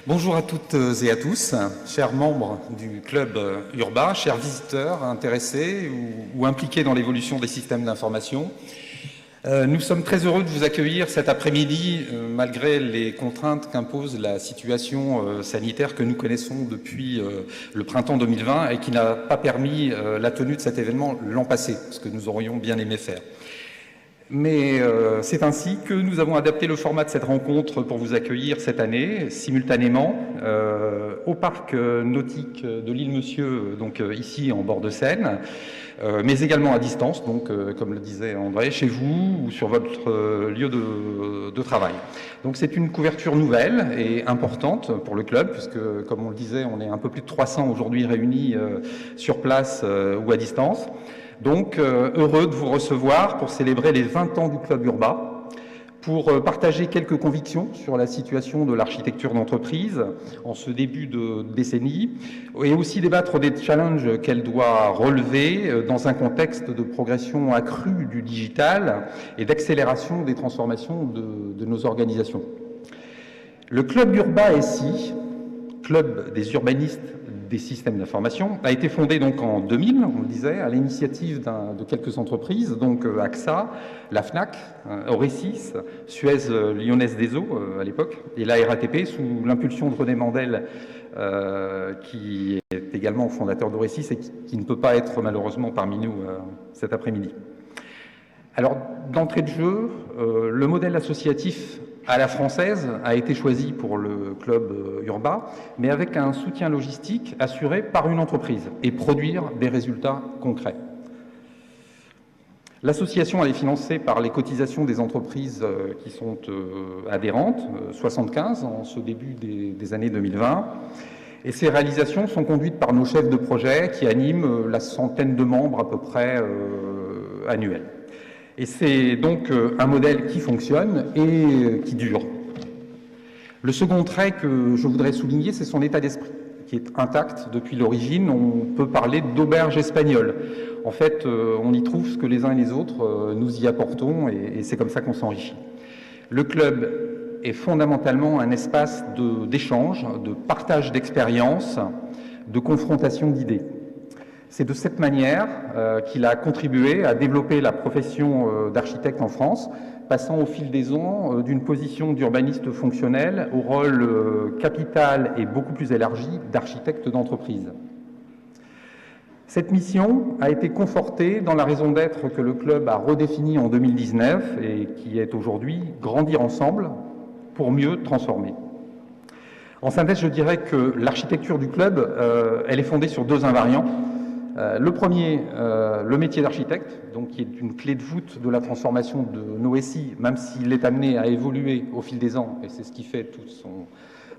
Bonjour à toutes et à tous, chers membres du club Urba, chers visiteurs intéressés ou impliqués dans l'évolution des systèmes d'information. Nous sommes très heureux de vous accueillir cet après-midi, malgré les contraintes qu'impose la situation sanitaire que nous connaissons depuis le printemps 2020 et qui n'a pas permis la tenue de cet événement l'an passé, ce que nous aurions bien aimé faire. Mais c'est ainsi que nous avons adapté le format de cette rencontre pour vous accueillir cette année, simultanément, au parc nautique de l'île Monsieur, donc ici en bord de Seine, mais également à distance, donc comme le disait André, chez vous ou sur votre lieu de travail. Donc c'est une couverture nouvelle et importante pour le club, puisque comme on le disait, on est un peu plus de 300 aujourd'hui réunis sur place ou à distance. Donc, heureux de vous recevoir pour célébrer les 20 ans du Club Urba, pour partager quelques convictions sur la situation de l'architecture d'entreprise en ce début de décennie, et aussi débattre des challenges qu'elle doit relever dans un contexte de progression accrue du digital et d'accélération des transformations de nos organisations. Le Club Urba SI, Club des urbanistes des systèmes d'information, a été fondé donc en 2000, on le disait, à l'initiative de quelques entreprises, donc AXA, la FNAC, Aurecis, Suez Lyonnaise des Eaux à l'époque, et la RATP, sous l'impulsion de René Mandel, qui est également fondateur d'Aurecis et qui ne peut pas être malheureusement parmi nous cet après-midi. Alors, d'entrée de jeu, le modèle associatif à la française a été choisi pour le club Urba, mais avec un soutien logistique assuré par une entreprise et produire des résultats concrets. L'association est financée par les cotisations des entreprises qui sont adhérentes, 75 en ce début des années 2020, et ces réalisations sont conduites par nos chefs de projet qui animent la centaine de membres à peu près annuels. Et c'est donc un modèle qui fonctionne et qui dure. Le second trait que je voudrais souligner, c'est son état d'esprit, qui est intact depuis l'origine. On peut parler d'auberge espagnole. En fait, on y trouve ce que les uns et les autres nous y apportons, et c'est comme ça qu'on s'enrichit. Le club est fondamentalement un espace d'échange, de partage d'expériences, de confrontation d'idées. C'est de cette manière qu'il a contribué à développer la profession d'architecte en France, passant au fil des ans d'une position d'urbaniste fonctionnel au rôle capital et beaucoup plus élargi d'architecte d'entreprise. Cette mission a été confortée dans la raison d'être que le club a redéfinie en 2019 et qui est aujourd'hui « Grandir ensemble pour mieux transformer ». En synthèse, je dirais que l'architecture du club, elle est fondée sur deux invariants. Le premier, le métier d'architecte, donc qui est une clé de voûte de la transformation de nos SI, même s'il est amené à évoluer au fil des ans, et c'est ce qui fait tout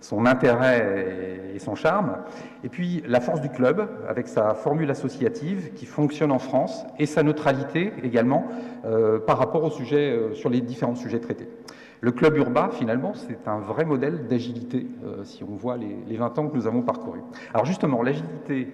son intérêt et son charme. Et puis la force du club, avec sa formule associative qui fonctionne en France, et sa neutralité également par rapport aux sujets, sur les différents sujets traités. Le club Urba, finalement, c'est un vrai modèle d'agilité, si on voit les 20 ans que nous avons parcourus. Alors justement, l'agilité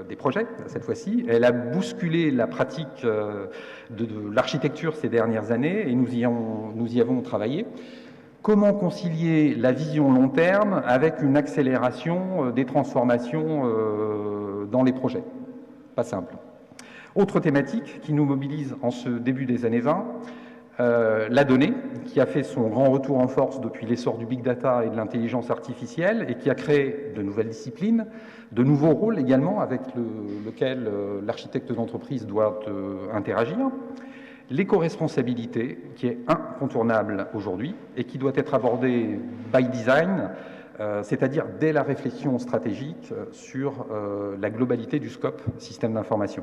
des projets, cette fois-ci, elle a bousculé la pratique de l'architecture ces dernières années, et nous y avons travaillé. Comment concilier la vision long terme avec une accélération des transformations dans les projets? Pas simple. Autre thématique qui nous mobilise en ce début des années 20, la donnée, qui a fait son grand retour en force depuis l'essor du big data et de l'intelligence artificielle et qui a créé de nouvelles disciplines, de nouveaux rôles également avec lequel l'architecte d'entreprise doit interagir. L'éco-responsabilité, qui est incontournable aujourd'hui et qui doit être abordée by design, c'est-à-dire dès la réflexion stratégique sur la globalité du scope système d'information.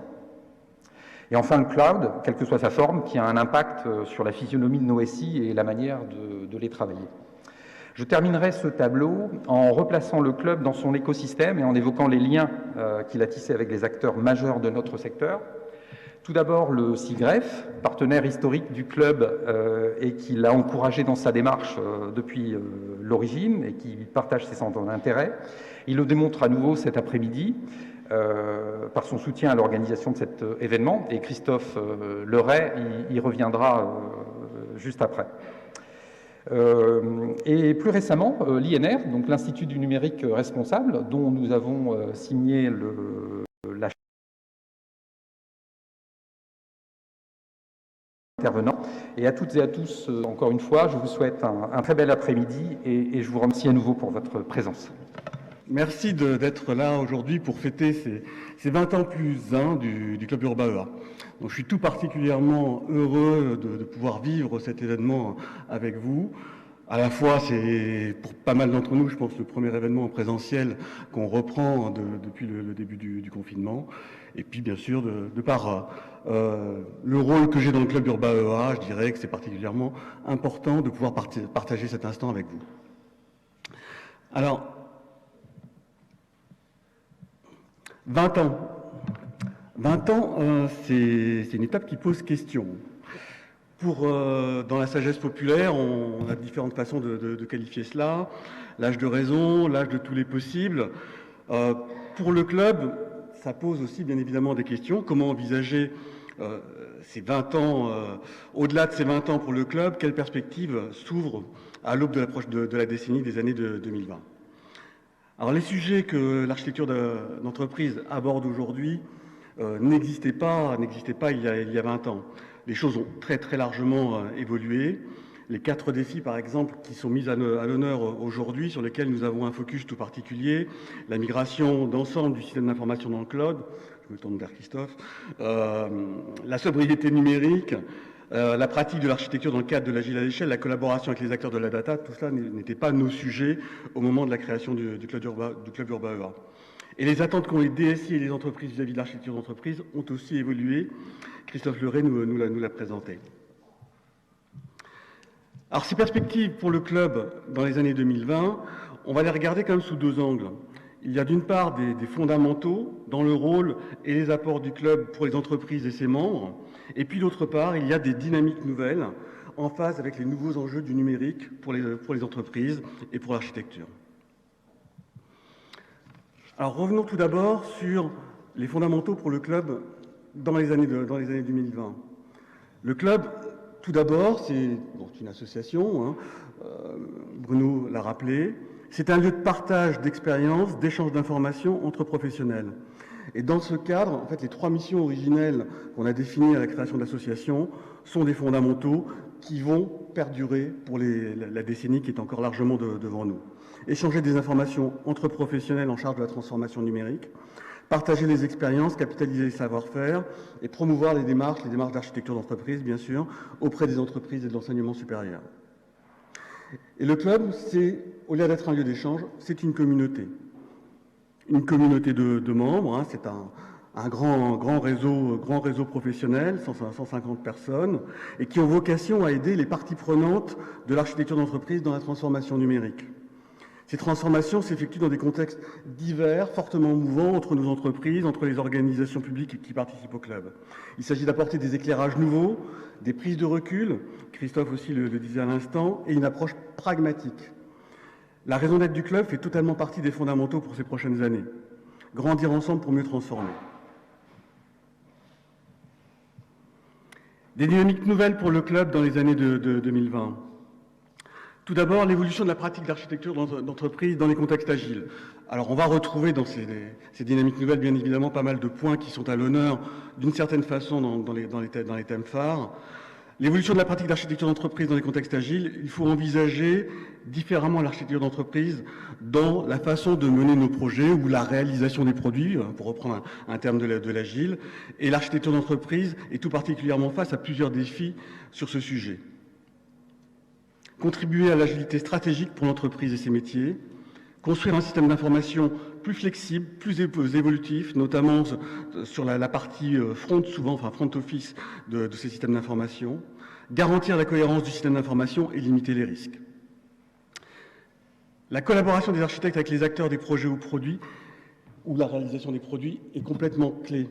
Et enfin, le cloud, quelle que soit sa forme, qui a un impact sur la physionomie de nos SI et la manière de les travailler. Je terminerai ce tableau en replaçant le club dans son écosystème et en évoquant les liens qu'il a tissés avec les acteurs majeurs de notre secteur. Tout d'abord, le SIGREF, partenaire historique du club et qui l'a encouragé dans sa démarche depuis l'origine et qui partage ses centres d'intérêt. Il le démontre à nouveau cet après-midi. Par son soutien à l'organisation de cet événement, et Christophe Leray y reviendra juste après. Et plus récemment, l'INR, donc l'Institut du numérique responsable, dont nous avons signé la intervenant. Et à toutes et à tous, encore une fois, je vous souhaite un très bel après-midi et je vous remercie à nouveau pour votre présence. Merci d'être là aujourd'hui pour fêter ces 20 ans plus 1 du Club Urbain EA. Donc, je suis tout particulièrement heureux de pouvoir vivre cet événement avec vous. À la fois, c'est pour pas mal d'entre nous, je pense, le premier événement en présentiel qu'on reprend depuis le début du confinement. Et puis, bien sûr, de par le rôle que j'ai dans le Club Urbain EA, je dirais que c'est particulièrement important de pouvoir partager cet instant avec vous. Alors, 20 ans. 20 ans, c'est une étape qui pose question. Dans la sagesse populaire, on a différentes façons de qualifier cela. L'âge de raison, l'âge de tous les possibles. Pour le club, ça pose aussi bien évidemment des questions. Comment envisager ces 20 ans, au-delà de ces 20 ans pour le club, quelles perspectives s'ouvrent à l'aube de l'approche de la décennie des années 2020 ? Alors les sujets que l'architecture d'entreprise aborde aujourd'hui n'existaient pas il y a 20 ans. Les choses ont très largement évolué. Les 4 défis, par exemple, qui sont mis à l'honneur aujourd'hui, sur lesquels nous avons un focus tout particulier, la migration d'ensemble du système d'information dans le cloud, je me tourne vers Christophe, la sobriété numérique, la pratique de l'architecture dans le cadre de l'agile à l'échelle, la collaboration avec les acteurs de la data, tout cela n'était pas nos sujets au moment de la création du Club Urbain EA. Et les attentes qu'ont les DSI et les entreprises vis-à-vis de l'architecture d'entreprise ont aussi évolué. Christophe Leray nous l'a présenté. Alors ces perspectives pour le club dans les années 2020, on va les regarder quand même sous 2 angles. Il y a d'une part des fondamentaux dans le rôle et les apports du club pour les entreprises et ses membres, et puis d'autre part, il y a des dynamiques nouvelles en phase avec les nouveaux enjeux du numérique pour les entreprises et pour l'architecture. Alors revenons tout d'abord sur les fondamentaux pour le club dans les années 2020. Le club, tout d'abord, c'est une association, Bruno l'a rappelé, c'est un lieu de partage d'expériences, d'échange d'informations entre professionnels. Et dans ce cadre, en fait, les 3 missions originelles qu'on a définies à la création de l'association sont des fondamentaux qui vont perdurer pour la décennie qui est encore largement devant nous. Échanger des informations entre professionnels en charge de la transformation numérique, partager les expériences, capitaliser les savoir-faire et promouvoir les démarches d'architecture d'entreprise, bien sûr, auprès des entreprises et de l'enseignement supérieur. Et le club, au-delà d'être un lieu d'échange, c'est une communauté. Une communauté de membres, c'est un grand réseau professionnel, 150 personnes, et qui ont vocation à aider les parties prenantes de l'architecture d'entreprise dans la transformation numérique. Ces transformations s'effectuent dans des contextes divers, fortement mouvants entre nos entreprises, entre les organisations publiques qui participent au club. Il s'agit d'apporter des éclairages nouveaux, des prises de recul, Christophe aussi le disait à l'instant, et une approche pragmatique. La raison d'être du club fait totalement partie des fondamentaux pour ces prochaines années. Grandir ensemble pour mieux transformer. Des dynamiques nouvelles pour le club dans les années de 2020. Tout d'abord, l'évolution de la pratique d'architecture d'entreprise dans les contextes agiles. Alors, on va retrouver dans ces dynamiques nouvelles, bien évidemment, pas mal de points qui sont à l'honneur, d'une certaine façon, dans les thèmes phares. L'évolution de la pratique d'architecture d'entreprise dans les contextes agiles, il faut envisager différemment l'architecture d'entreprise dans la façon de mener nos projets ou la réalisation des produits, pour reprendre un terme de l'agile. Et l'architecture d'entreprise est tout particulièrement face à plusieurs défis sur ce sujet. Contribuer à l'agilité stratégique pour l'entreprise et ses métiers, construire un système d'information plus flexible, plus évolutif, notamment sur la partie front office de ces systèmes d'information, garantir la cohérence du système d'information et limiter les risques. La collaboration des architectes avec les acteurs des projets ou produits, ou la réalisation des produits, est complètement clé.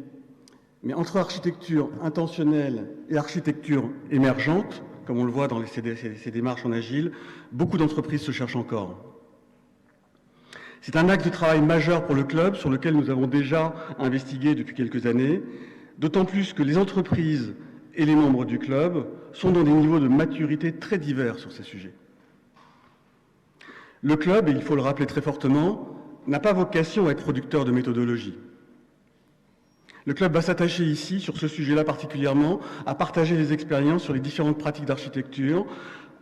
Mais entre architecture intentionnelle et architecture émergente, comme on le voit dans ces démarches en agile, beaucoup d'entreprises se cherchent encore. C'est un axe de travail majeur pour le club sur lequel nous avons déjà investigué depuis quelques années, d'autant plus que les entreprises et les membres du club sont dans des niveaux de maturité très divers sur ces sujets. Le club, et il faut le rappeler très fortement, n'a pas vocation à être producteur de méthodologie. Le club va s'attacher ici, sur ce sujet-là particulièrement, à partager des expériences sur les différentes pratiques d'architecture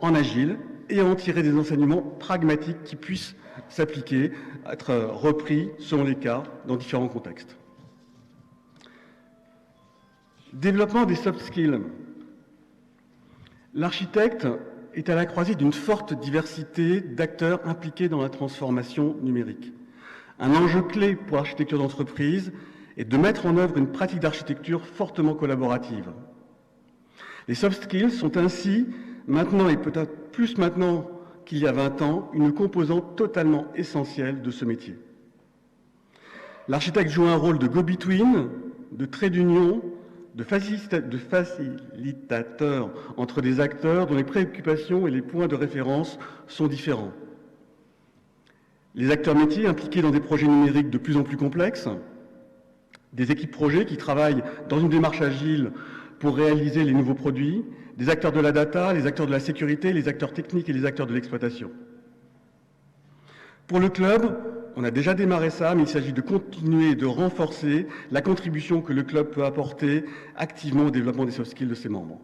en agile et à en tirer des enseignements pragmatiques qui puissent s'appliquer, être repris selon les cas dans différents contextes. Développement des soft skills. L'architecte est à la croisée d'une forte diversité d'acteurs impliqués dans la transformation numérique. Un enjeu clé pour l'architecture d'entreprise est de mettre en œuvre une pratique d'architecture fortement collaborative. Les soft skills sont ainsi, maintenant et peut-être plus maintenant qu'il y a 20 ans, une composante totalement essentielle de ce métier. L'architecte joue un rôle de go-between, de trait d'union, de facilitateur entre des acteurs dont les préoccupations et les points de référence sont différents. Les acteurs métiers impliqués dans des projets numériques de plus en plus complexes, des équipes projets qui travaillent dans une démarche agile pour réaliser les nouveaux produits, des acteurs de la data, les acteurs de la sécurité, les acteurs techniques et les acteurs de l'exploitation. Pour le club, on a déjà démarré ça, mais il s'agit de continuer et de renforcer la contribution que le club peut apporter activement au développement des soft skills de ses membres.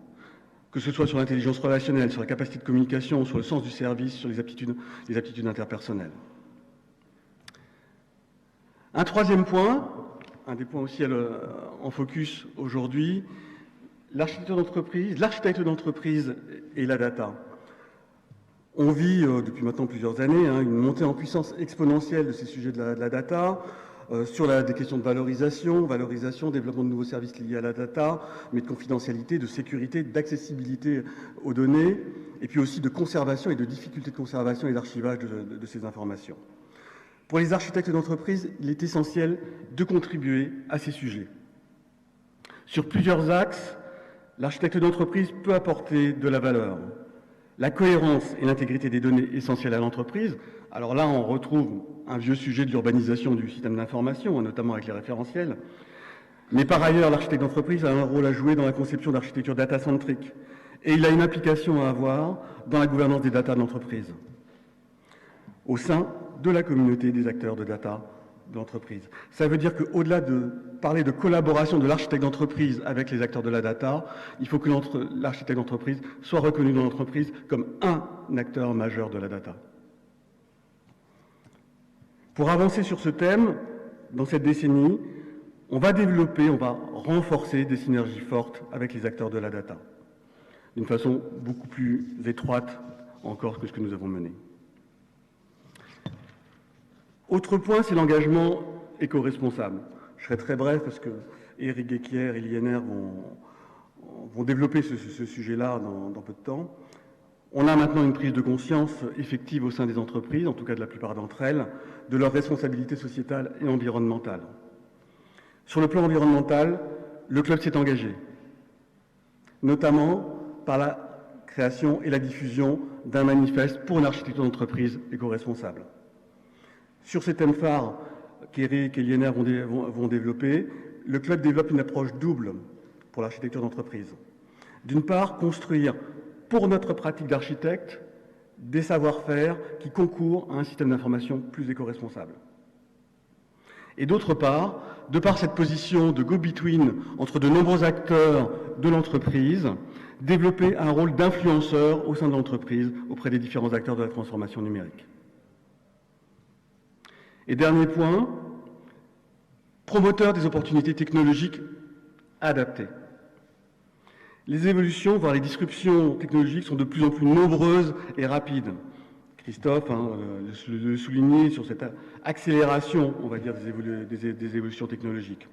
Que ce soit sur l'intelligence relationnelle, sur la capacité de communication, sur le sens du service, sur les aptitudes interpersonnelles. Un troisième point, un des points aussi en focus aujourd'hui, l'architecte d'entreprise et la data. On vit depuis maintenant plusieurs années une montée en puissance exponentielle de ces sujets de la data, sur des questions de valorisation, développement de nouveaux services liés à la data, mais de confidentialité, de sécurité, d'accessibilité aux données, et puis aussi de conservation et de difficultés de conservation et d'archivage de ces informations. Pour les architectes d'entreprise, il est essentiel de contribuer à ces sujets. Sur plusieurs axes, l'architecte d'entreprise peut apporter de la valeur. La cohérence et l'intégrité des données essentielles à l'entreprise. Alors là, on retrouve un vieux sujet de l'urbanisation du système d'information, notamment avec les référentiels. Mais par ailleurs, l'architecte d'entreprise a un rôle à jouer dans la conception d'architecture data-centrique. Et il a une implication à avoir dans la gouvernance des data de l'entreprise, au sein de la communauté des acteurs de data de l'entreprise. Ça veut dire qu'au-delà de parler de collaboration de l'architecte d'entreprise avec les acteurs de la data, il faut que l'architecte d'entreprise soit reconnu dans l'entreprise comme un acteur majeur de la data. Pour avancer sur ce thème, dans cette décennie, on va renforcer des synergies fortes avec les acteurs de la data, d'une façon beaucoup plus étroite encore que ce que nous avons mené. Autre point, c'est l'engagement éco-responsable. Je serai très bref parce que Éric Guéquière et l'INR vont développer ce sujet-là dans peu de temps. On a maintenant une prise de conscience effective au sein des entreprises, en tout cas de la plupart d'entre elles, de leurs responsabilités sociétales et environnementales. Sur le plan environnemental, le club s'est engagé, notamment par la création et la diffusion d'un manifeste pour une architecture d'entreprise éco-responsable. Sur ces thèmes phares qu'Éric et l'INR vont développer, le club développe une approche double pour l'architecture d'entreprise. D'une part, construire pour notre pratique d'architecte des savoir-faire qui concourent à un système d'information plus éco-responsable. Et d'autre part, de par cette position de go-between entre de nombreux acteurs de l'entreprise, développer un rôle d'influenceur au sein de l'entreprise auprès des différents acteurs de la transformation numérique. Et dernier point, promoteur des opportunités technologiques adaptées. Les évolutions, voire les disruptions technologiques sont de plus en plus nombreuses et rapides. Christophe le soulignait sur cette accélération, on va dire, des évolutions technologiques.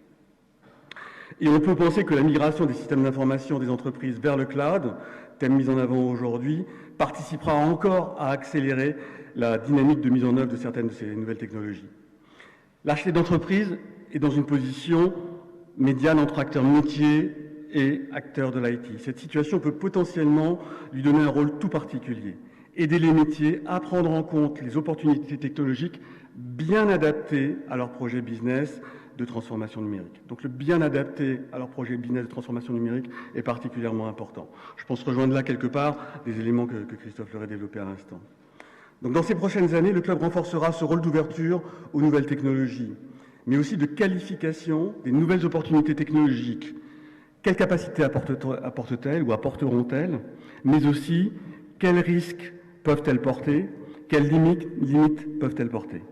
Et on peut penser que la migration des systèmes d'information des entreprises vers le cloud, thème mis en avant aujourd'hui, participera encore à accélérer la dynamique de mise en œuvre de certaines de ces nouvelles technologies. L'architecte d'entreprise est dans une position médiane entre acteurs métiers et acteurs de l'IT. Cette situation peut potentiellement lui donner un rôle tout particulier. Aider les métiers à prendre en compte les opportunités technologiques bien adaptées à leur projet business de transformation numérique. Donc le bien adapté à leur projet business de transformation numérique est particulièrement important. Je pense rejoindre là quelque part des éléments que Christophe leur a développés à l'instant. Donc, dans ces prochaines années, le club renforcera ce rôle d'ouverture aux nouvelles technologies, mais aussi de qualification des nouvelles opportunités technologiques. Quelles capacités apportent-elles ou apporteront-elles, mais aussi quels risques peuvent-elles porter, quelles limites peuvent-elles porter.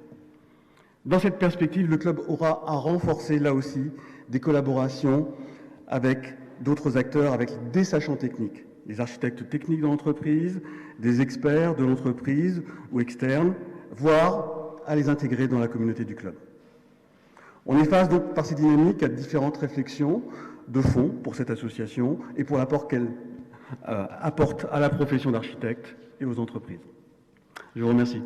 Dans cette perspective, le club aura à renforcer là aussi des collaborations avec d'autres acteurs, avec des sachants techniques, les architectes techniques de l'entreprise, des experts de l'entreprise ou externes, voire à les intégrer dans la communauté du club. On est face donc par ces dynamiques à différentes réflexions de fond pour cette association et pour l'apport qu'elle apporte à la profession d'architecte et aux entreprises. Je vous remercie.